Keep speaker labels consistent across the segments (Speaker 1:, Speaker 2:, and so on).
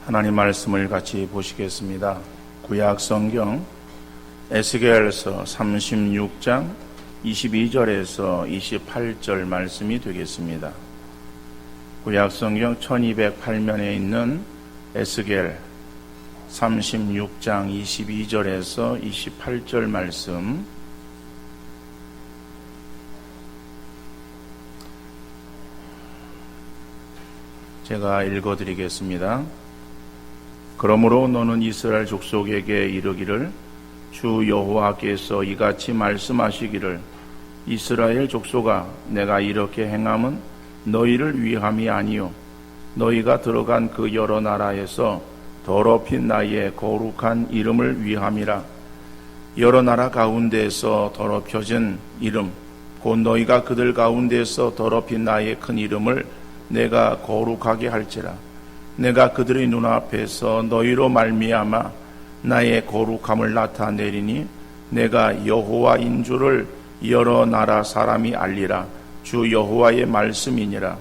Speaker 1: 하나님 말씀을 같이 보시겠습니다. 구약 성경 에스겔서 36장 22절에서 28절 말씀이 되겠습니다. 구약 성경 1208면에 있는 에스겔 36장 22절에서 28절 말씀, 제가 읽어드리겠습니다. 그러므로 너는 이스라엘 족속에게 이르기를 주 여호와께서 이같이 말씀하시기를 이스라엘 족속아 내가 이렇게 행함은 너희를 위함이 아니요 너희가 들어간 그 여러 나라에서 더럽힌 나의 거룩한 이름을 위함이라. 여러 나라 가운데에서 더럽혀진 이름 곧 너희가 그들 가운데에서 더럽힌 나의 큰 이름을 내가 거룩하게 할지라. 내가 그들의 눈앞에서 너희로 말미암아 나의 거룩함을 나타내리니 내가 여호와인 줄을 여러 나라 사람이 알리라. 주 여호와의 말씀이니라.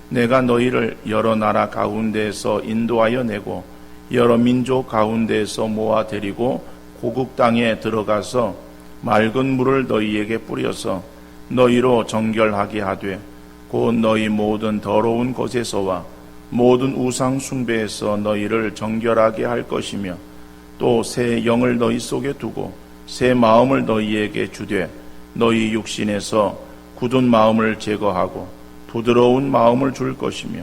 Speaker 1: 내가 너희를 여러 나라 가운데에서 인도하여 내고 여러 민족 가운데에서 모아 데리고 고국 땅에 들어가서 맑은 물을 너희에게 뿌려서 너희로 정결하게 하되 곧 너희 모든 더러운 것에서와 모든 우상 숭배에서 너희를 정결하게 할 것이며 또 새 영을 너희 속에 두고 새 마음을 너희에게 주되 너희 육신에서 굳은 마음을 제거하고 부드러운 마음을 줄 것이며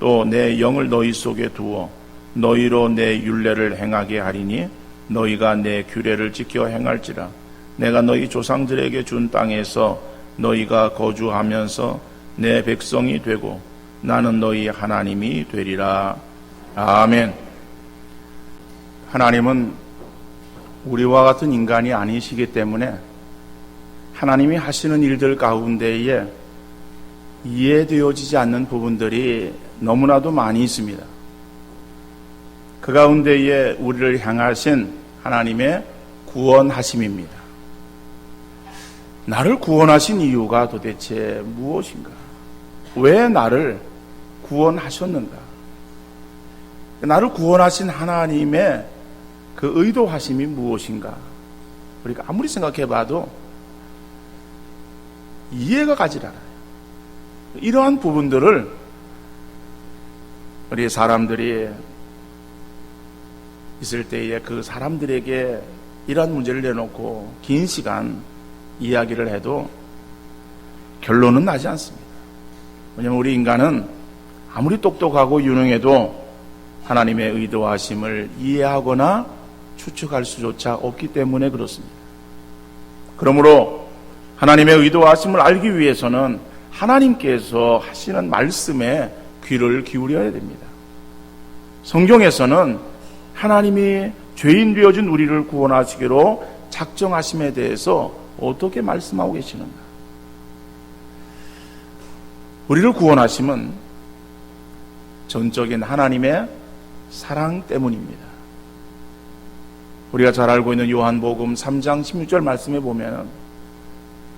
Speaker 1: 또 내 영을 너희 속에 두어 너희로 내 율례를 행하게 하리니 너희가 내 규례를 지켜 행할지라. 내가 너희 조상들에게 준 땅에서 너희가 거주하면서 내 백성이 되고 나는 너희 하나님이 되리라. 아멘. 하나님은 우리와 같은 인간이 아니시기 때문에 하나님이 하시는 일들 가운데에 이해되어지지 않는 부분들이 너무나도 많이 있습니다. 그 가운데에 우리를 향하신 하나님의 구원하심입니다. 나를 구원하신 이유가 도대체 무엇인가? 왜 나를 구원하셨는가? 나를 구원하신 하나님의 그 의도하심이 무엇인가? 우리가 아무리 생각해봐도 이해가 가지 않아요. 이러한 부분들을 우리 사람들이 있을 때에 그 사람들에게 이러한 문제를 내놓고 긴 시간 이야기를 해도 결론은 나지 않습니다. 왜냐하면 우리 인간은 아무리 똑똑하고 유능해도 하나님의 의도하심을 이해하거나 추측할 수조차 없기 때문에 그렇습니다. 그러므로 하나님의 의도하심을 알기 위해서는 하나님께서 하시는 말씀에 귀를 기울여야 됩니다. 성경에서는 하나님이 죄인 되어진 우리를 구원하시기로 작정하심에 대해서 어떻게 말씀하고 계시는가? 우리를 구원하심은 전적인 하나님의 사랑 때문입니다. 우리가 잘 알고 있는 요한복음 3장 16절 말씀에 보면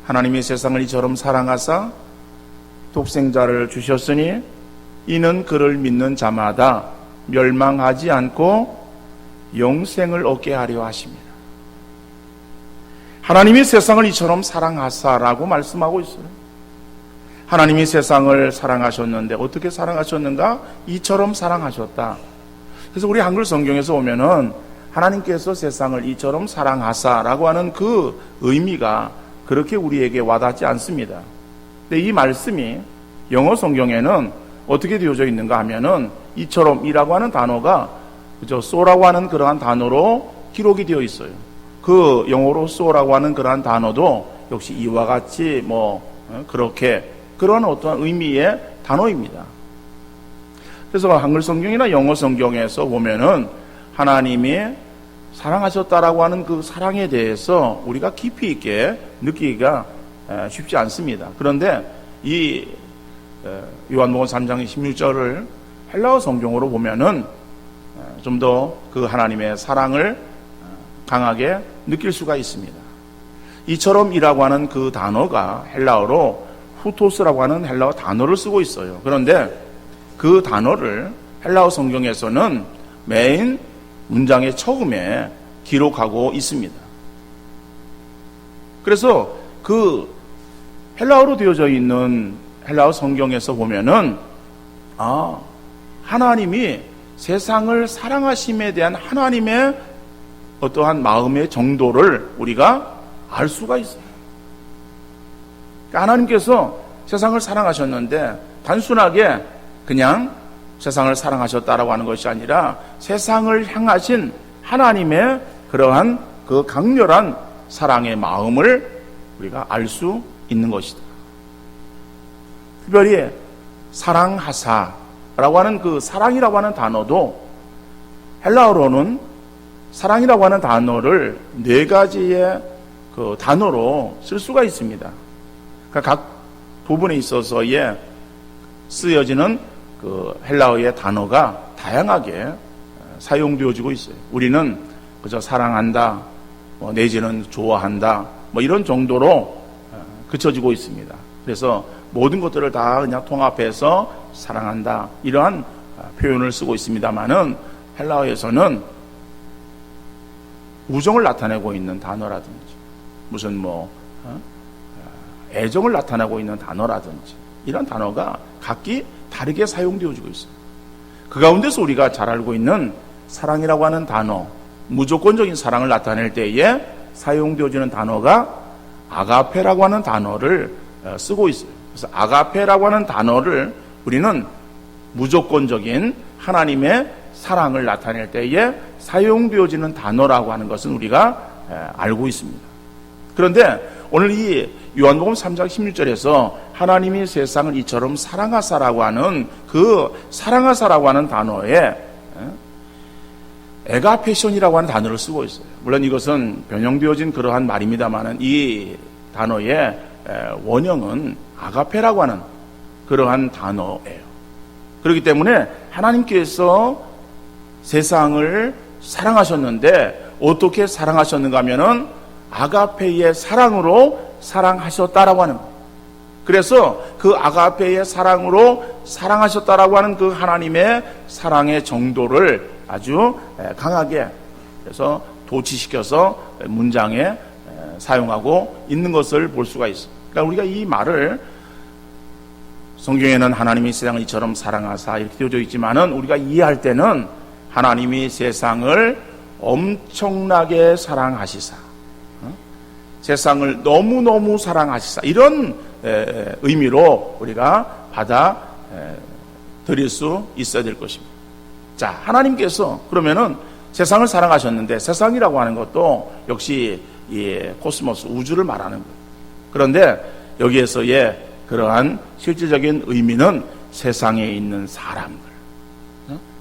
Speaker 1: 하나님이 세상을 이처럼 사랑하사 독생자를 주셨으니 이는 그를 믿는 자마다 멸망하지 않고 영생을 얻게 하려 하십니다. 하나님이 세상을 이처럼 사랑하사라고 말씀하고 있어요. 하나님이 세상을 사랑하셨는데 어떻게 사랑하셨는가? 이처럼 사랑하셨다. 그래서 우리 한글 성경에서 보면은 하나님께서 세상을 이처럼 사랑하사라고 하는 그 의미가 그렇게 우리에게 와닿지 않습니다. 근데 이 말씀이 영어 성경에는 어떻게 되어져 있는가 하면은 이처럼이라고 하는 단어가 그죠? so라고 하는 그러한 단어로 기록이 되어 있어요. 그 영어로 so라고 하는 그러한 단어도 역시 이와 같이 그렇게 그러한 어떠한 의미의 단어입니다. 그래서 한글 성경이나 영어 성경에서 보면은 하나님이 사랑하셨다라고 하는 그 사랑에 대해서 우리가 깊이 있게 느끼기가 쉽지 않습니다. 그런데 이 요한복음 3장 16절을 헬라어 성경으로 보면은 좀 더 그 하나님의 사랑을 강하게 느낄 수가 있습니다. 이처럼이라고 하는 그 단어가 헬라어로 후토스라고 하는 헬라어 단어를 쓰고 있어요. 그런데 그 단어를 헬라어 성경에서는 메인 문장의 처음에 기록하고 있습니다. 그래서 그 헬라어로 되어져 있는 헬라어 성경에서 보면은 하나님이 세상을 사랑하심에 대한 하나님의 어떠한 마음의 정도를 우리가 알 수가 있어요. 그러니까 하나님께서 세상을 사랑하셨는데 단순하게 그냥 세상을 사랑하셨다라고 하는 것이 아니라 세상을 향하신 하나님의 그러한 그 강렬한 사랑의 마음을 우리가 알 수 있는 것이다. 특별히 사랑하사라고 하는 그 사랑이라고 하는 단어도 헬라어로는 사랑이라고 하는 단어를 4가지의 그 단어로 쓸 수가 있습니다. 그러니까 각 부분에 있어서의 쓰여지는 그 헬라어의 단어가 다양하게 사용되어지고 있어요. 우리는 그저 사랑한다, 내지는 좋아한다, 이런 정도로 그쳐지고 있습니다. 그래서 모든 것들을 다 그냥 통합해서 사랑한다, 이러한 표현을 쓰고 있습니다만은 헬라어에서는 우정을 나타내고 있는 단어라든지 무슨 애정을 나타내고 있는 단어라든지 이런 단어가 각기 다르게 사용되어지고 있어요. 그 가운데서 우리가 잘 알고 있는 사랑이라고 하는 단어, 무조건적인 사랑을 나타낼 때에 사용되어지는 단어가 아가페라고 하는 단어를 쓰고 있어요. 그래서 아가페라고 하는 단어를 우리는 무조건적인 하나님의 사랑을 나타낼 때에 사용되어지는 단어라고 하는 것은 우리가 알고 있습니다. 그런데 오늘 이 요한복음 3장 16절에서 하나님이 세상을 이처럼 사랑하사라고 하는 그 사랑하사라고 하는 단어에 에가페션이라고 하는 단어를 쓰고 있어요. 물론 이것은 변형되어진 그러한 말입니다만 이 단어의 원형은 아가페라고 하는 그러한 단어예요. 그렇기 때문에 하나님께서 세상을 사랑하셨는데 어떻게 사랑하셨는가 하면은 아가페의 사랑으로 사랑하셨다라고 하는 거예요. 그래서 그 아가페의 사랑으로 사랑하셨다라고 하는 그 하나님의 사랑의 정도를 아주 강하게 그래서 도치시켜서 문장에 사용하고 있는 것을 볼 수가 있어요. 그러니까 우리가 이 말을 성경에는 하나님이 세상을 이처럼 사랑하사 이렇게 되어져 있지만은 우리가 이해할 때는 하나님이 세상을 엄청나게 사랑하시사, 세상을 너무너무 사랑하시사 이런 의미로 우리가 받아 들일 수 있어야 될 것입니다. 자, 하나님께서 그러면은 세상을 사랑하셨는데 세상이라고 하는 것도 역시 이 코스모스 우주를 말하는 거예요. 그런데 여기에서의 그러한 실질적인 의미는 세상에 있는 사람들,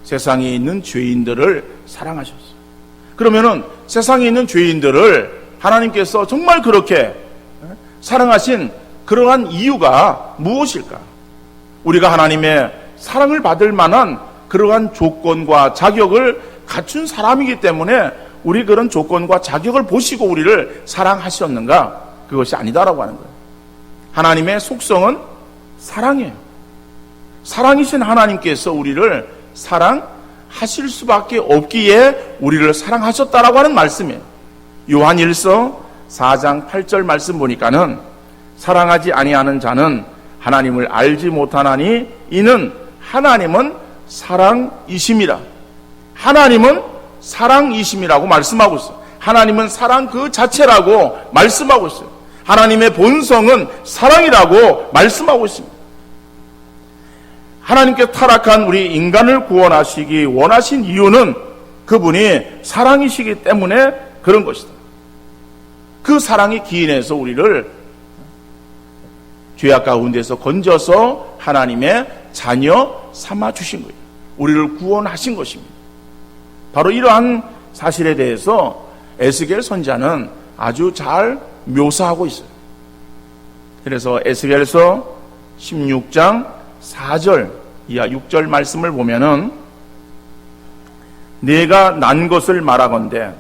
Speaker 1: 세상에 있는 죄인들을 사랑하셨어요. 그러면은 세상에 있는 죄인들을 하나님께서 정말 그렇게 사랑하신 그러한 이유가 무엇일까? 우리가 하나님의 사랑을 받을 만한 그러한 조건과 자격을 갖춘 사람이기 때문에 우리 그런 조건과 자격을 보시고 우리를 사랑하셨는가? 그것이 아니다라고 하는 거예요. 하나님의 속성은 사랑이에요. 사랑이신 하나님께서 우리를 사랑하실 수밖에 없기에 우리를 사랑하셨다라고 하는 말씀이에요. 요한 1서 4장 8절 말씀 보니까는 사랑하지 아니하는 자는 하나님을 알지 못하나니 이는 하나님은 사랑이심이라. 하나님은 사랑이심이라고 말씀하고 있어요. 하나님은 사랑 그 자체라고 말씀하고 있어요. 하나님의 본성은 사랑이라고 말씀하고 있습니다. 하나님께 타락한 우리 인간을 구원하시기 원하신 이유는 그분이 사랑이시기 때문에 그런 것이다. 그 사랑이 기인해서 우리를 죄악 가운데서 건져서 하나님의 자녀 삼아 주신 거예요. 우리를 구원하신 것입니다. 바로 이러한 사실에 대해서 에스겔 선지자는 아주 잘 묘사하고 있어요. 그래서 에스겔서 16장 4절 이하 6절 말씀을 보면은 내가 난 것을 말하건대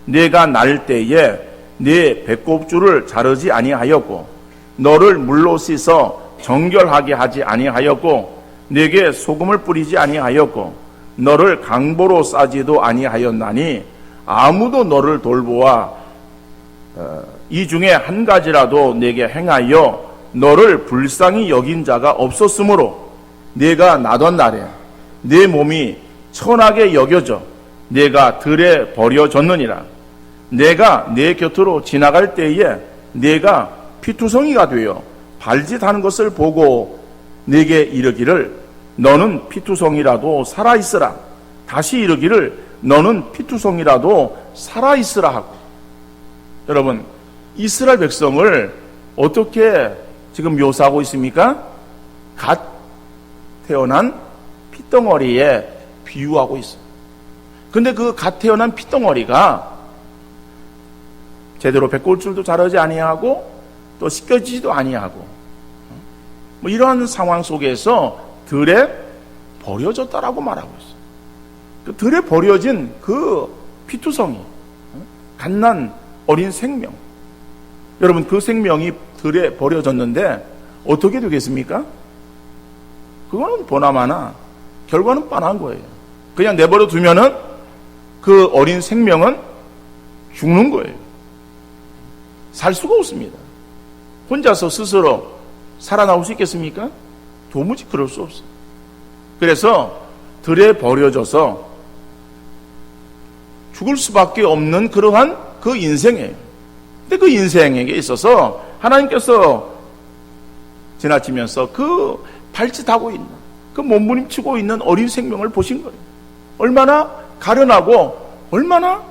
Speaker 1: 내가 날 때에 네 배꼽줄을 자르지 아니하였고 너를 물로 씻어 정결하게 하지 아니하였고 내게 소금을 뿌리지 아니하였고 너를 강보로 싸지도 아니하였나니 아무도 너를 돌보아 이 중에 한 가지라도 내게 행하여 너를 불쌍히 여긴 자가 없었으므로 내가 나던 날에 내 몸이 천하게 여겨져 내가 들에 버려졌느니라. 내가 내 곁으로 지나갈 때에 내가 피투성이가 되어 발짓하는 것을 보고 내게 이르기를 너는 피투성이라도 살아있으라. 다시 이르기를 너는 피투성이라도 살아있으라 하고. 여러분, 이스라엘 백성을 어떻게 지금 묘사하고 있습니까? 갓 태어난 핏덩어리에 비유하고 있어요. 근데 그 갓 태어난 핏덩어리가 제대로 배꼴줄도 자르지 아니하고 또 씻겨지지도 아니하고 뭐 이러한 상황 속에서 들에 버려졌다라고 말하고 있어요. 그 들에 버려진 그 피투성이, 갓난 어린 생명. 여러분, 그 생명이 들에 버려졌는데 어떻게 되겠습니까? 그거는 보나마나 결과는 뻔한 거예요. 그냥 내버려 두면은 그 어린 생명은 죽는 거예요. 살 수가 없습니다. 혼자서 스스로 살아나올 수 있겠습니까? 도무지 그럴 수 없어요. 그래서 들에 버려져서 죽을 수밖에 없는 그러한 그 인생이에요. 근데 그 인생에게 있어서 하나님께서 지나치면서 그 발짓하고 있는, 그 몸부림치고 있는 어린 생명을 보신 거예요. 얼마나 가련하고 얼마나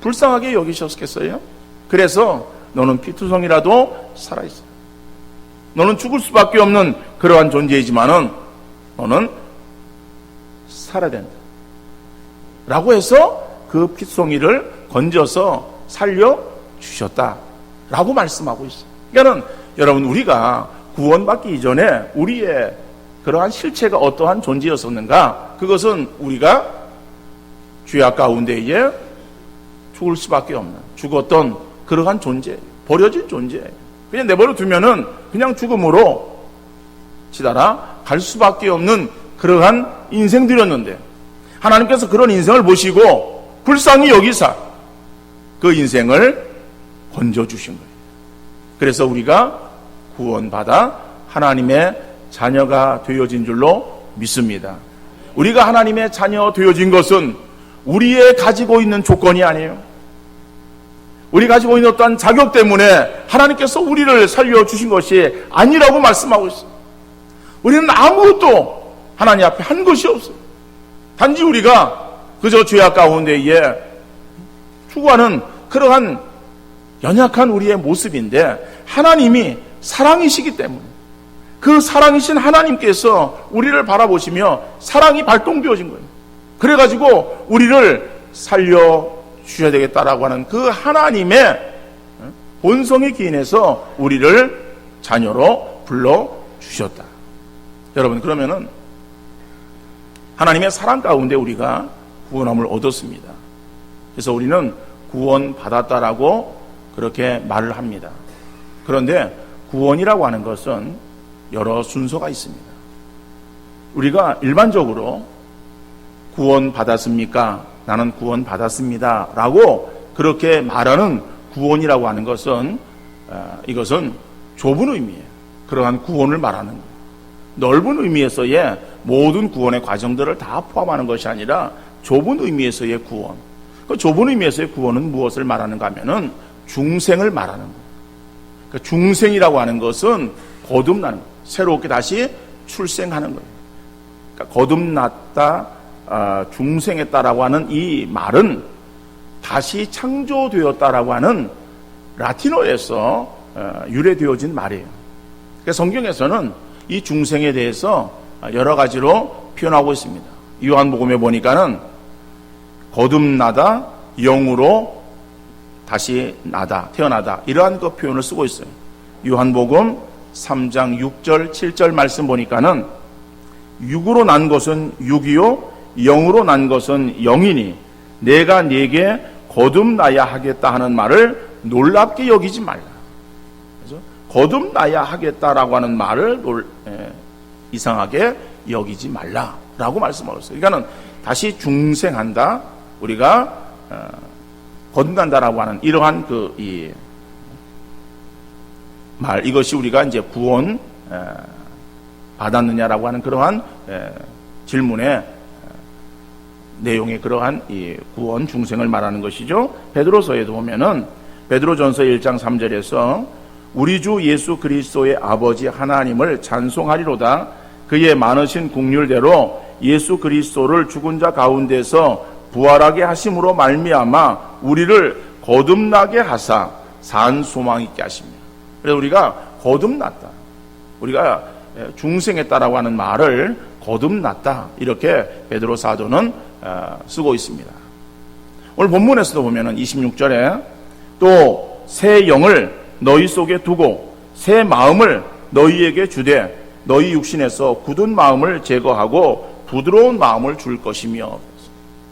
Speaker 1: 불쌍하게 여기셨겠어요? 그래서 너는 피투성이라도 살아있어. 너는 죽을 수밖에 없는 그러한 존재이지만은 너는 살아야 된다. 라고 해서 그 피투성이를 건져서 살려주셨다. 라고 말씀하고 있어요. 그러니까 여러분, 우리가 구원받기 이전에 우리의 그러한 실체가 어떠한 존재였었는가? 그것은 우리가 죄악 가운데에 죽을 수밖에 없는, 죽었던 그러한 존재, 버려진 존재. 그냥 내버려 두면은 그냥 죽음으로 치달아 갈 수밖에 없는 그러한 인생들이었는데, 하나님께서 그런 인생을 보시고 불쌍히 여기사 그 인생을 건져주신 거예요. 그래서 우리가 구원받아 하나님의 자녀가 되어진 줄로 믿습니다. 우리가 하나님의 자녀 되어진 것은 우리의 가지고 있는 조건이 아니에요. 우리 가지고 있는 어떠한 자격 때문에 하나님께서 우리를 살려주신 것이 아니라고 말씀하고 있어요. 우리는 아무것도 하나님 앞에 한 것이 없어요. 단지 우리가 그저 죄악 가운데에 추구하는 그러한 연약한 우리의 모습인데, 하나님이 사랑이시기 때문에 그 사랑이신 하나님께서 우리를 바라보시며 사랑이 발동되어진 거예요. 그래가지고 우리를 살려주셔야 되겠다라고 하는 그 하나님의 본성에 기인해서 우리를 자녀로 불러주셨다. 여러분, 그러면은 하나님의 사랑 가운데 우리가 구원함을 얻었습니다. 그래서 우리는 구원받았다라고 그렇게 말을 합니다. 그런데 구원이라고 하는 것은 여러 순서가 있습니다. 우리가 일반적으로 구원받았습니까? 나는 구원받았습니다 라고 그렇게 말하는 구원이라고 하는 것은 이것은 좁은 의미예요. 그러한 구원을 말하는 거예요. 넓은 의미에서의 모든 구원의 과정들을 다 포함하는 것이 아니라 좁은 의미에서의 구원. 그 좁은 의미에서의 구원은 무엇을 말하는가 하면은 중생을 말하는 거예요. 그러니까 중생이라고 하는 것은 거듭나는 거예요. 새롭게 다시 출생하는 거예요. 그러니까 거듭났다, 중생했다라고 하는 이 말은 다시 창조되었다라고 하는 라틴어에서 유래되어진 말이에요. 그러니까 성경에서는 이 중생에 대해서 여러 가지로 표현하고 있습니다. 요한복음에 보니까는 거듭나다, 영으로 다시 나다, 태어나다, 이러한 그 표현을 쓰고 있어요. 요한복음 3장 6절, 7절 말씀 보니까는 육으로 난 것은 육이요, 영으로 난 것은 영이니 내가 네게 거듭나야 하겠다 하는 말을 놀랍게 여기지 말라. 그래서 거듭나야 하겠다라고 하는 말을 이상하게 여기지 말라라고 말씀하셨어요. 그러니까는 다시 중생한다, 우리가 거듭난다라고 하는 이러한 이 말, 이것이 우리가 이제 구원 받았느냐라고 하는 그러한 질문의 내용의 그러한 이 구원 중생을 말하는 것이죠. 베드로서에도 보면은 베드로전서 1장 3절에서 우리 주 예수 그리스도의 아버지 하나님을 찬송하리로다. 그의 많으신 긍휼대로 예수 그리스도를 죽은 자 가운데서 부활하게 하심으로 말미암아 우리를 거듭나게 하사 산 소망 있게 하십니다. 그래서 우리가 거듭났다, 우리가 중생했다라고 하는 말을 거듭났다, 이렇게 베드로 사도는 쓰고 있습니다. 오늘 본문에서도 보면은 26절에 또 새 영을 너희 속에 두고 새 마음을 너희에게 주되 너희 육신에서 굳은 마음을 제거하고 부드러운 마음을 줄 것이며.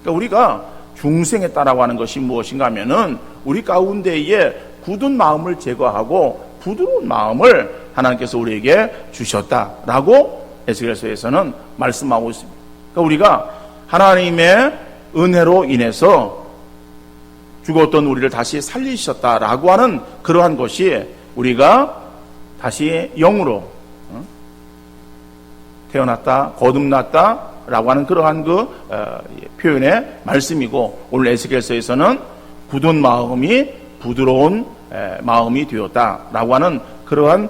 Speaker 1: 그러니까 우리가 중생했다라고 하는 것이 무엇인가 하면은 우리 가운데에 굳은 마음을 제거하고 부드러운 마음을 하나님께서 우리에게 주셨다라고 에스겔서에서는 말씀하고 있습니다. 그러니까 우리가 하나님의 은혜로 인해서 죽었던 우리를 다시 살리셨다라고 하는 그러한 것이 우리가 다시 영으로 태어났다, 거듭났다라고 하는 그러한 표현의 말씀이고, 오늘 에스겔서에서는 굳은 마음이 부드러운 마음이 되었다라고 하는 그러한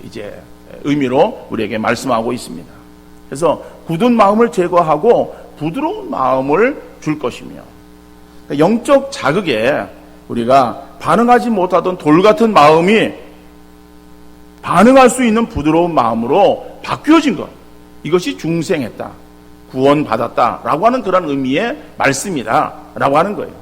Speaker 1: 이제 의미로 우리에게 말씀하고 있습니다. 그래서 굳은 마음을 제거하고 부드러운 마음을 줄 것이며, 영적 자극에 우리가 반응하지 못하던 돌 같은 마음이 반응할 수 있는 부드러운 마음으로 바뀌어진 것, 이것이 중생했다, 구원받았다라고 하는 그런 의미의 말씀이다라고 하는 거예요.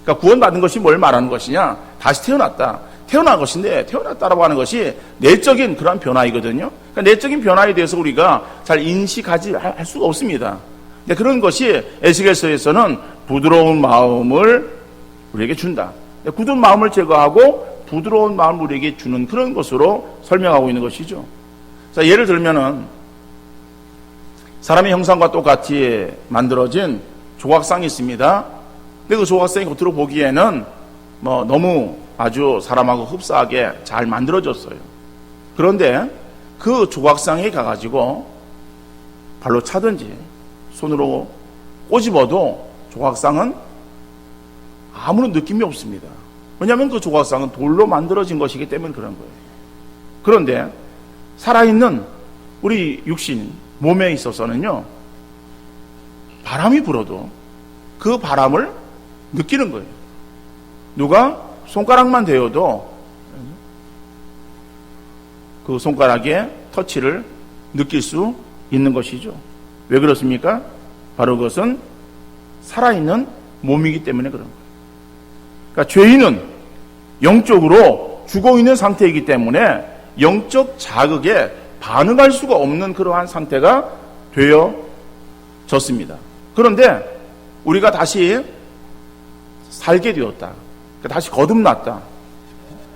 Speaker 1: 그러니까 구원받은 것이 뭘 말하는 것이냐, 다시 태어났다, 태어난 것인데, 태어났다라고 하는 것이 내적인 그런 변화이거든요. 그러니까 내적인 변화에 대해서 우리가 잘 인식하지 할 수가 없습니다. 근데 그런 것이 에스겔서에서는 부드러운 마음을 우리에게 준다, 굳은 마음을 제거하고 부드러운 마음을 우리에게 주는 그런 것으로 설명하고 있는 것이죠. 자, 예를 들면은 사람의 형상과 똑같이 만들어진 조각상이 있습니다. 근데 그 조각상이 겉으로 보기에는 너무 아주 사람하고 흡사하게 잘 만들어졌어요. 그런데 그 조각상에 가가지고 발로 차든지 손으로 꼬집어도 조각상은 아무런 느낌이 없습니다. 왜냐하면 그 조각상은 돌로 만들어진 것이기 때문에 그런 거예요. 그런데 살아있는 우리 육신, 몸에 있어서는요, 바람이 불어도 그 바람을 느끼는 거예요. 누가 손가락만 대어도 그 손가락의 터치를 느낄 수 있는 것이죠. 왜 그렇습니까? 바로 그것은 살아있는 몸이기 때문에 그런 거예요. 그러니까 죄인은 영적으로 죽어있는 상태이기 때문에 영적 자극에 반응할 수가 없는 그러한 상태가 되어졌습니다. 그런데 우리가 다시 살게 되었다, 다시 거듭났다,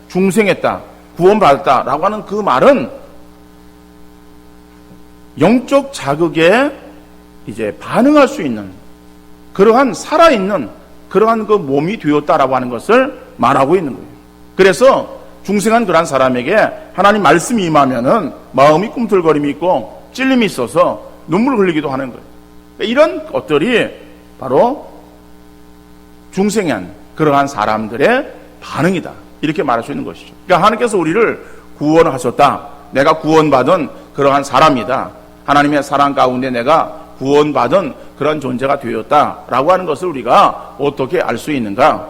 Speaker 1: 중생했다, 구원받았다라고 하는 그 말은 영적 자극에 이제 반응할 수 있는 그러한 살아있는 그러한 그 몸이 되었다라고 하는 것을 말하고 있는 거예요. 그래서 중생한 그러한 사람에게 하나님 말씀이 임하면은 마음이 꿈틀거림이 있고 찔림이 있어서 눈물을 흘리기도 하는 거예요. 이런 것들이 바로 중생한 그러한 사람들의 반응이다, 이렇게 말할 수 있는 것이죠. 그러니까 하나님께서 우리를 구원하셨다, 내가 구원받은 그러한 사람이다, 하나님의 사랑 가운데 내가 구원받은 그런 존재가 되었다라고 하는 것을 우리가 어떻게 알 수 있는가?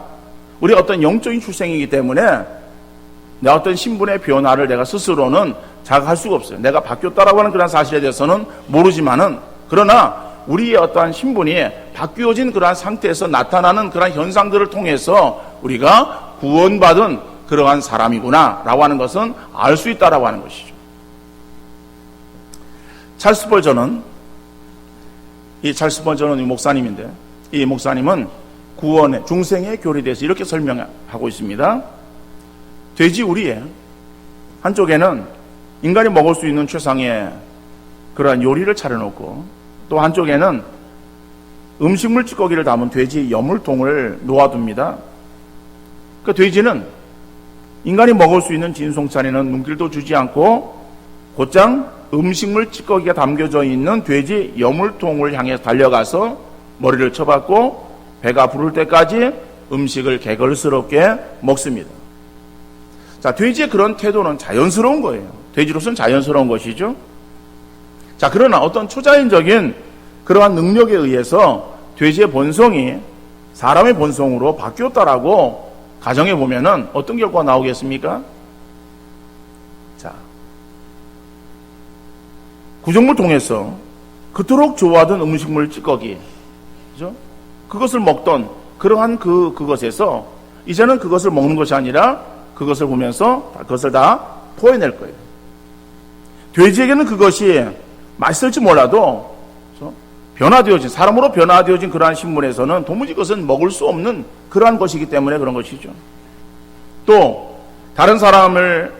Speaker 1: 우리 어떤 영적인 출생이기 때문에 내 어떤 신분의 변화를 내가 스스로는 자각할 수가 없어요. 내가 바뀌었다라고 하는 그런 사실에 대해서는 모르지만은, 그러나 우리의 어떠한 신분이 바뀌어진 그러한 상태에서 나타나는 그러한 현상들을 통해서 우리가 구원받은 그러한 사람이구나 라고 하는 것은 알 수 있다라고 하는 것이죠. 찰스 스펄전은 이 목사님인데, 이 목사님은 구원의 중생의 교리에 대해서 이렇게 설명하고 있습니다. 돼지우리에 한쪽에는 인간이 먹을 수 있는 최상의 그러한 요리를 차려놓고, 또 한쪽에는 음식물 찌꺼기를 담은 돼지 여물통을 놓아둡니다. 그 돼지는 인간이 먹을 수 있는 진송찬에는 눈길도 주지 않고 곧장 음식물 찌꺼기가 담겨져 있는 돼지 여물통을 향해 달려가서 머리를 쳐박고 배가 부를 때까지 음식을 개걸스럽게 먹습니다. 자, 돼지의 그런 태도는 자연스러운 거예요. 돼지로서는 자연스러운 것이죠. 자, 그러나 어떤 초자연적인 그러한 능력에 의해서 돼지의 본성이 사람의 본성으로 바뀌었다라고 가정해 보면은 어떤 결과가 나오겠습니까? 자, 구정물 통해서 그토록 좋아하던 음식물 찌꺼기, 그죠? 그것을 먹던 그러한 그것에서 이제는 그것을 먹는 것이 아니라 그것을 보면서 그것을 다 토해낼 거예요. 돼지에게는 그것이 맛있을지 몰라도 변화되어진, 사람으로 변화되어진 그러한 식물에서는 도무지 그것은 먹을 수 없는 그러한 것이기 때문에 그런 것이죠. 또 다른 사람을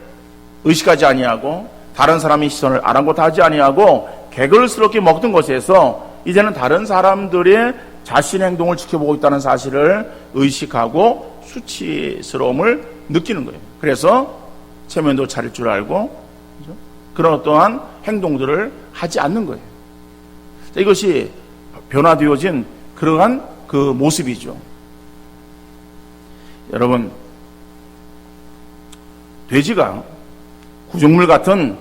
Speaker 1: 의식하지 아니하고 다른 사람의 시선을 아랑곳하지 아니하고 개걸스럽게 먹던 것에서 이제는 다른 사람들의 자신의 행동을 지켜보고 있다는 사실을 의식하고 수치스러움을 느끼는 거예요. 그래서 체면도 차릴 줄 알고 그런 어떠한 행동들을 하지 않는 거예요. 이것이 변화되어진 그러한 그 모습이죠. 여러분, 돼지가 구정물 같은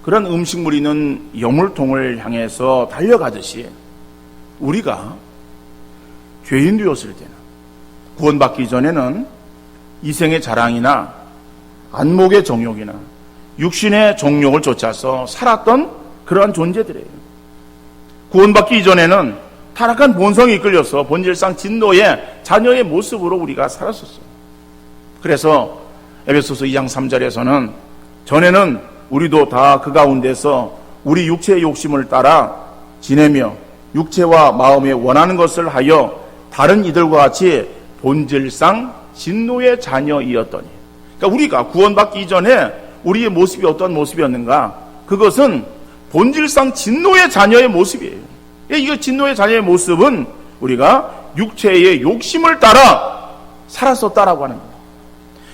Speaker 1: 그런 음식물이 있는 여물통을 향해서 달려가듯이 우리가 죄인 되었을 때는, 구원받기 전에는 이생의 자랑이나 안목의 정욕이나 육신의 정욕을 쫓아서 살았던 그러한 존재들이에요. 구원받기 이전에는 타락한 본성이 이끌려서 본질상 진노의 자녀의 모습으로 우리가 살았었어요. 그래서 에베소서 2장 3절에서는 전에는 우리도 다 그 가운데서 우리 육체의 욕심을 따라 지내며 육체와 마음에 원하는 것을 하여 다른 이들과 같이 본질상 진노의 자녀이었더니, 그러니까 우리가 구원받기 이전에 우리의 모습이 어떤 모습이었는가? 그것은 본질상 진노의 자녀의 모습이에요. 이 진노의 자녀의 모습은 우리가 육체의 욕심을 따라 살았었다라고 하는 거예요.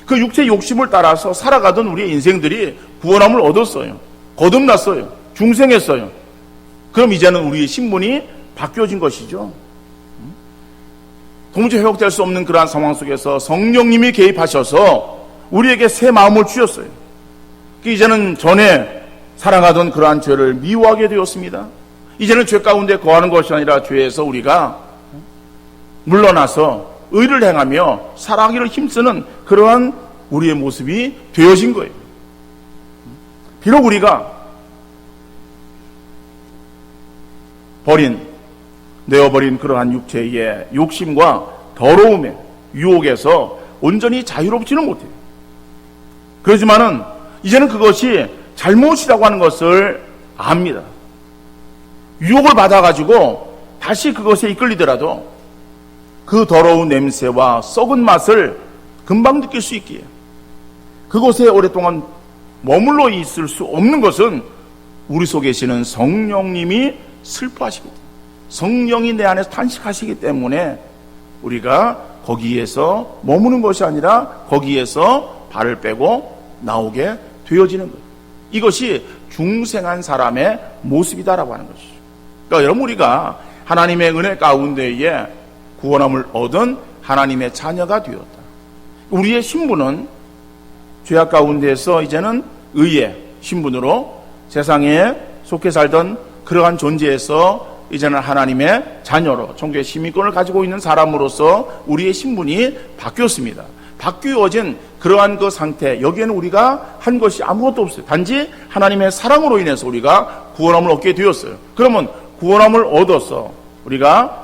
Speaker 1: 그 육체의 욕심을 따라서 살아가던 우리의 인생들이 구원함을 얻었어요. 거듭났어요. 중생했어요. 그럼 이제는 우리의 신분이 바뀌어진 것이죠. 도무지 회복될 수 없는 그러한 상황 속에서 성령님이 개입하셔서 우리에게 새 마음을 주셨어요. 이제는 전에 살아가던 그러한 죄를 미워하게 되었습니다. 이제는 죄 가운데 거하는 것이 아니라 죄에서 우리가 물러나서 의를 행하며 살아가기를 힘쓰는 그러한 우리의 모습이 되어진 거예요. 비록 우리가 내어버린 그러한 육체의 욕심과 더러움의 유혹에서 온전히 자유롭지는 못해요. 그렇지만은 이제는 그것이 잘못이라고 하는 것을 압니다. 유혹을 받아가지고 다시 그것에 이끌리더라도 그 더러운 냄새와 썩은 맛을 금방 느낄 수 있기에 그곳에 오랫동안 머물러 있을 수 없는 것은 우리 속에 계시는 성령님이 슬퍼하시기 때문에, 성령이 내 안에서 탄식하시기 때문에 우리가 거기에서 머무는 것이 아니라 거기에서 발을 빼고 나오게 되어지는 거예요. 이것이 중생한 사람의 모습이다라고 하는 것이죠. 그러니까 여러분, 우리가 하나님의 은혜 가운데에 구원함을 얻은 하나님의 자녀가 되었다. 우리의 신분은 죄악 가운데에서 이제는 의의 신분으로 세상에 속해 살던 그러한 존재에서 이제는 하나님의 자녀로 천국의 시민권을 가지고 있는 사람으로서 우리의 신분이 바뀌었습니다. 바뀌어진 그러한 그 상태, 여기에는 우리가 한 것이 아무것도 없어요. 단지 하나님의 사랑으로 인해서 우리가 구원함을 얻게 되었어요. 그러면 구원함을 얻어서 우리가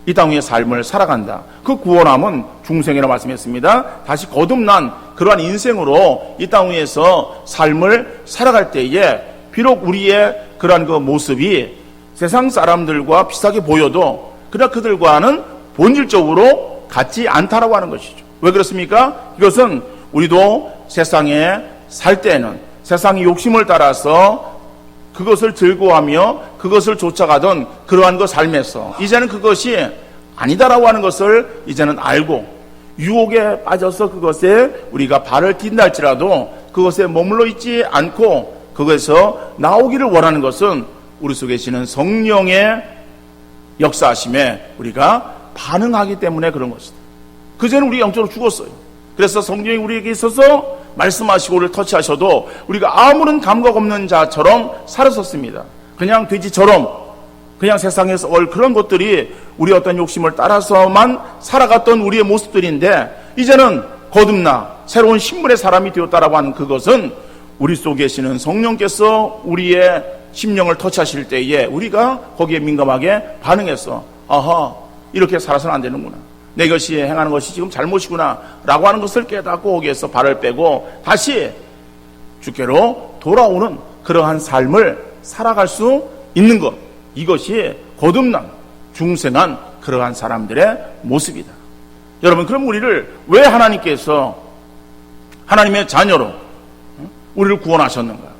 Speaker 1: 이 땅 위의 삶을 살아간다. 그 구원함은 중생이라고 말씀했습니다. 다시 거듭난 그러한 인생으로 이 땅 위에서 삶을 살아갈 때에 비록 우리의 그러한 그 모습이 세상 사람들과 비슷하게 보여도 그러나 그들과는 본질적으로 같지 않다라고 하는 것이죠. 왜 그렇습니까? 이것은 우리도 세상에 살 때는 세상의 욕심을 따라서 그것을 즐거워하며 그것을 쫓아가던 그러한 그 삶에서 이제는 그것이 아니다라고 하는 것을 이제는 알고 유혹에 빠져서 그것에 우리가 발을 딛는다 할지라도 그것에 머물러 있지 않고 그것에서 나오기를 원하는 것은 우리 속에 계시는 성령의 역사하심에 우리가 반응하기 때문에 그런 것이다. 그전에 우리 영적으로 죽었어요. 그래서 성령이 우리에게 있어서 말씀하시고 우리를 터치하셔도 우리가 아무런 감각 없는 자처럼 살았었습니다. 그냥 돼지처럼 그냥 세상에서 그런 것들이 우리 어떤 욕심을 따라서만 살아갔던 우리의 모습들인데 이제는 거듭나 새로운 신분의 사람이 되었다라고 하는 그것은 우리 속에 계시는 성령께서 우리의 심령을 터치하실 때에 우리가 거기에 민감하게 반응해서 아하, 이렇게 살아서는 안 되는구나, 내 것이 행하는 것이 지금 잘못이구나 라고 하는 것을 깨닫고 거기에서 발을 빼고 다시 주께로 돌아오는 그러한 삶을 살아갈 수 있는 것, 이것이 거듭난 중생한 그러한 사람들의 모습이다. 여러분, 그럼 우리를 왜 하나님께서 하나님의 자녀로 우리를 구원하셨는가?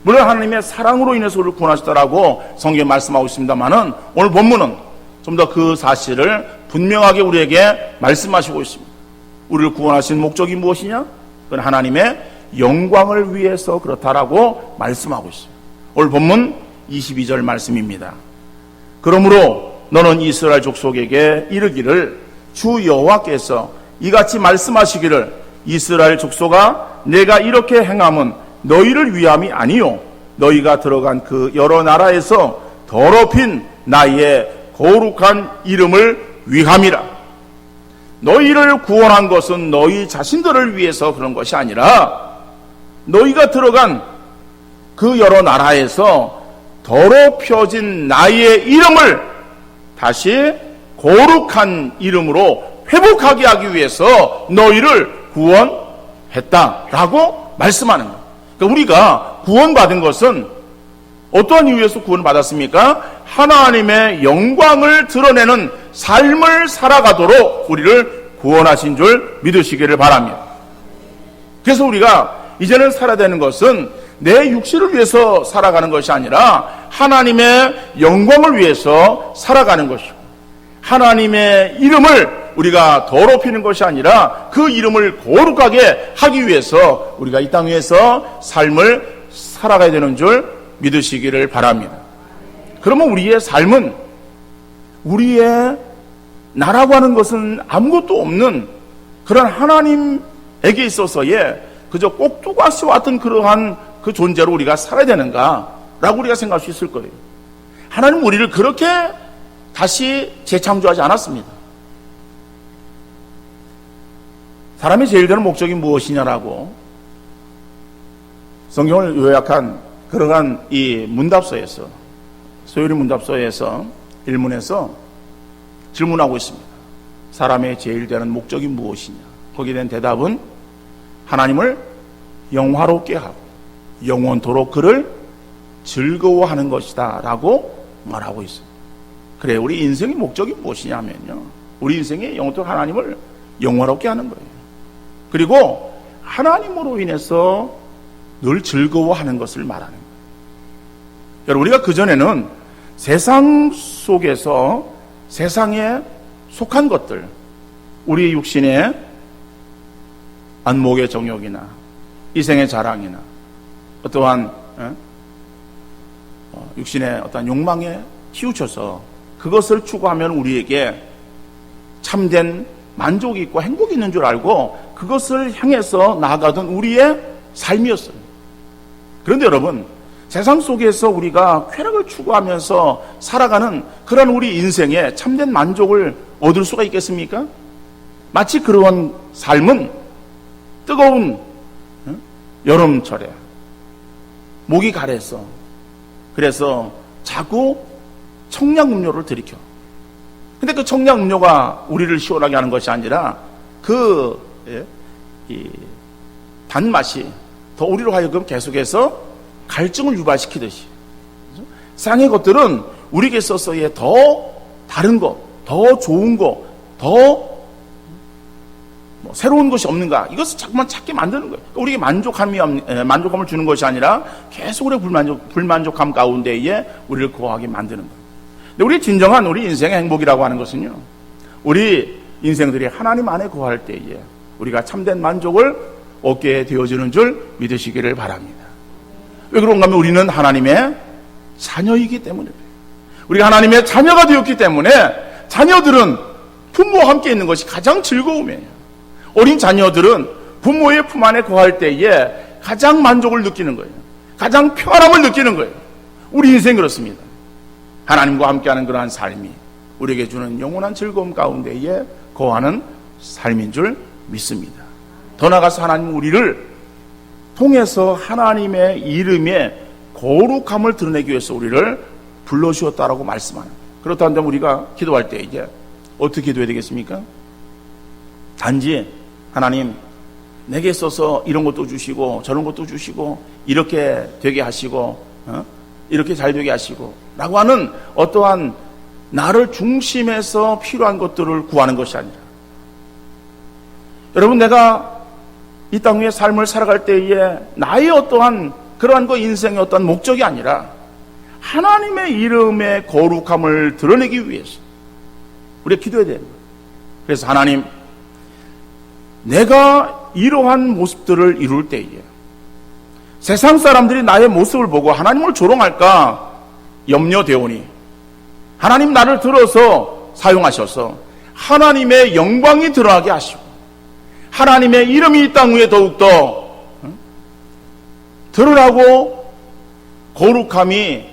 Speaker 1: 물론 하나님의 사랑으로 인해서 우리를 구원하셨다라고 성경에 말씀하고 있습니다만은 오늘 본문은 좀 더 그 사실을 분명하게 우리에게 말씀하시고 있습니다. 우리를 구원하신 목적이 무엇이냐? 그건 하나님의 영광을 위해서 그렇다라고 말씀하고 있습니다. 오늘 본문 22절 말씀입니다. 그러므로 너는 이스라엘 족속에게 이르기를 주 여호와께서 이같이 말씀하시기를 이스라엘 족속아, 내가 이렇게 행함은 너희를 위함이 아니요 너희가 들어간 그 여러 나라에서 더럽힌 나의 거룩한 이름을 위함이라. 너희를 구원한 것은 너희 자신들을 위해서 그런 것이 아니라 너희가 들어간 그 여러 나라에서 더럽혀진 나의 이름을 다시 거룩한 이름으로 회복하게 하기 위해서 너희를 구원했다라고 말씀하는 거예요. 그러니까 우리가 구원받은 것은 어떠한 이유에서 구원을 받았습니까? 하나님의 영광을 드러내는 삶을 살아가도록 우리를 구원하신 줄 믿으시기를 바랍니다. 그래서 우리가 이제는 살아야 되는 것은 내 육신을 위해서 살아가는 것이 아니라 하나님의 영광을 위해서 살아가는 것이고, 하나님의 이름을 우리가 더럽히는 것이 아니라 그 이름을 거룩하게 하기 위해서 우리가 이 땅 위에서 삶을 살아가야 되는 줄 믿으시기를 바랍니다. 그러면 우리의 삶은, 우리의 나라고 하는 것은 아무것도 없는 그런 하나님에게 있어서의 그저 꼭두가시와 같은 그러한 그 존재로 우리가 살아야 되는가라고 우리가 생각할 수 있을 거예요. 하나님은 우리를 그렇게 다시 재창조하지 않았습니다. 사람이 제일 되는 목적이 무엇이냐라고 성경을 요약한 그러한 이 문답서에서, 소요리 문답서에서 1문에서 질문하고 있습니다. 사람의 제일 되는 목적이 무엇이냐? 거기에 대한 대답은 하나님을 영화롭게 하고 영원토록 그를 즐거워하는 것이다 라고 말하고 있습니다. 그래, 우리 인생의 목적이 무엇이냐 하면요, 우리 인생의 영원토록 하나님을 영화롭게 하는 거예요. 그리고 하나님으로 인해서 늘 즐거워하는 것을 말하는 거예요. 여러분, 우리가 그전에는 세상 속에서 세상에 속한 것들, 우리 육신의 안목의 정욕이나 이생의 자랑이나 어떠한 육신의 어떤 욕망에 치우쳐서 그것을 추구하면 우리에게 참된 만족이 있고 행복이 있는 줄 알고 그것을 향해서 나아가던 우리의 삶이었어요. 그런데 여러분, 세상 속에서 우리가 쾌락을 추구하면서 살아가는 그런 우리 인생에 참된 만족을 얻을 수가 있겠습니까? 마치 그러한 삶은 뜨거운 여름철에 목이 가래서, 그래서 자꾸 청량음료를 들이켜. 근데 그 청량음료가 우리를 시원하게 하는 것이 아니라 이 단맛이 더 우리로 하여금 계속해서 갈증을 유발시키듯이, 세상의 것들은 우리에게 있어서의 더 다른 것, 더 좋은 것, 더 뭐 새로운 것이 없는가? 이것을 자꾸만 찾게 만드는 거예요. 우리에게 만족감을 주는 것이 아니라 계속 우리 불만족함 가운데에 우리를 거하게 만드는 거예요. 근데 우리 진정한 우리 인생의 행복이라고 하는 것은요, 우리 인생들이 하나님 안에 거할 때에 우리가 참된 만족을 얻게 되어지는 줄 믿으시기를 바랍니다. 왜 그런가 하면 우리는 하나님의 자녀이기 때문에 그래요. 우리가 하나님의 자녀가 되었기 때문에 자녀들은 부모와 함께 있는 것이 가장 즐거움이에요. 어린 자녀들은 부모의 품 안에 거할 때에 가장 만족을 느끼는 거예요. 가장 평안함을 느끼는 거예요. 우리 인생 그렇습니다. 하나님과 함께하는 그러한 삶이 우리에게 주는 영원한 즐거움 가운데에 거하는 삶인 줄 믿습니다. 더 나아가서 하나님 우리를 통해서 하나님의 이름의 거룩함을 드러내기 위해서 우리를 불러주었다라고 말씀하는 거예요. 그렇다면 우리가 기도할 때 이제 어떻게 기도해야 되겠습니까? 단지 하나님 내게 있어서 이런 것도 주시고 저런 것도 주시고 이렇게 되게 하시고 이렇게 잘 되게 하시고 라고 하는 어떠한 나를 중심에서 필요한 것들을 구하는 것이 아니라, 여러분 내가 이 땅 위에 삶을 살아갈 때에 나의 어떠한 그러한 인생의 어떠한 목적이 아니라 하나님의 이름의 거룩함을 드러내기 위해서 우리가 기도해야 됩니다. 그래서 하나님, 내가 이러한 모습들을 이룰 때에 세상 사람들이 나의 모습을 보고 하나님을 조롱할까 염려되오니 하나님 나를 들어서 사용하셔서 하나님의 영광이 드러나게 하시고 하나님의 이름이 이 땅 위에 더욱더 드러나고 거룩함이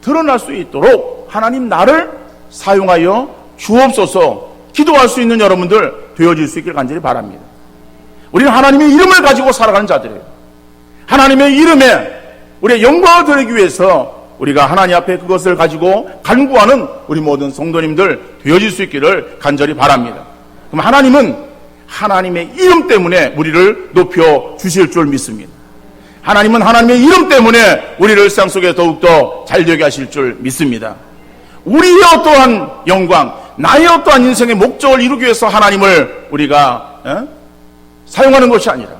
Speaker 1: 드러날 수 있도록 하나님 나를 사용하여 주옵소서. 기도할 수 있는 여러분들 되어질 수 있길 간절히 바랍니다. 우리는 하나님의 이름을 가지고 살아가는 자들이에요. 하나님의 이름에 우리의 영광을 드리기 위해서 우리가 하나님 앞에 그것을 가지고 간구하는 우리 모든 성도님들 되어질 수 있기를 간절히 바랍니다. 그럼 하나님은 하나님의 이름 때문에 우리를 높여 주실 줄 믿습니다. 하나님은 하나님의 이름 때문에 우리를 세상 속에 더욱더 잘되게 하실 줄 믿습니다. 우리의 어떠한 영광, 나의 어떠한 인생의 목적을 이루기 위해서 하나님을 우리가 사용하는 것이 아니라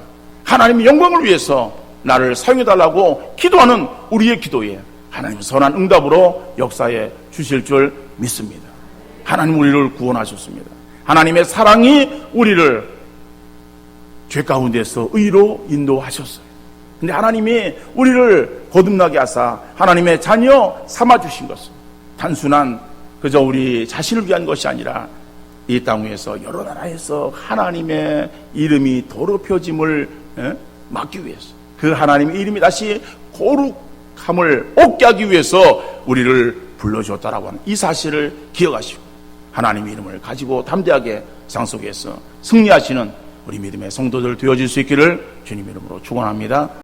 Speaker 1: 하나님의 영광을 위해서 나를 사용해달라고 기도하는 우리의 기도에 하나님 선한 응답으로 역사해 주실 줄 믿습니다. 하나님 우리를 구원하셨습니다. 하나님의 사랑이 우리를 죄 가운데서 의로 인도하셨어요. 근데 하나님이 우리를 거듭나게 하사 하나님의 자녀 삼아주신 것은 단순한 그저 우리 자신을 위한 것이 아니라 이 땅 위에서 여러 나라에서 하나님의 이름이 더럽혀짐을 막기 위해서, 그 하나님의 이름이 다시 거룩함을 얻게 하기 위해서 우리를 불러주었다라고 하는 이 사실을 기억하시고 하나님의 이름을 가지고 담대하게 세상 속에서 승리하시는 우리 믿음의 성도들 되어질 수 있기를 주님 이름으로 축원합니다.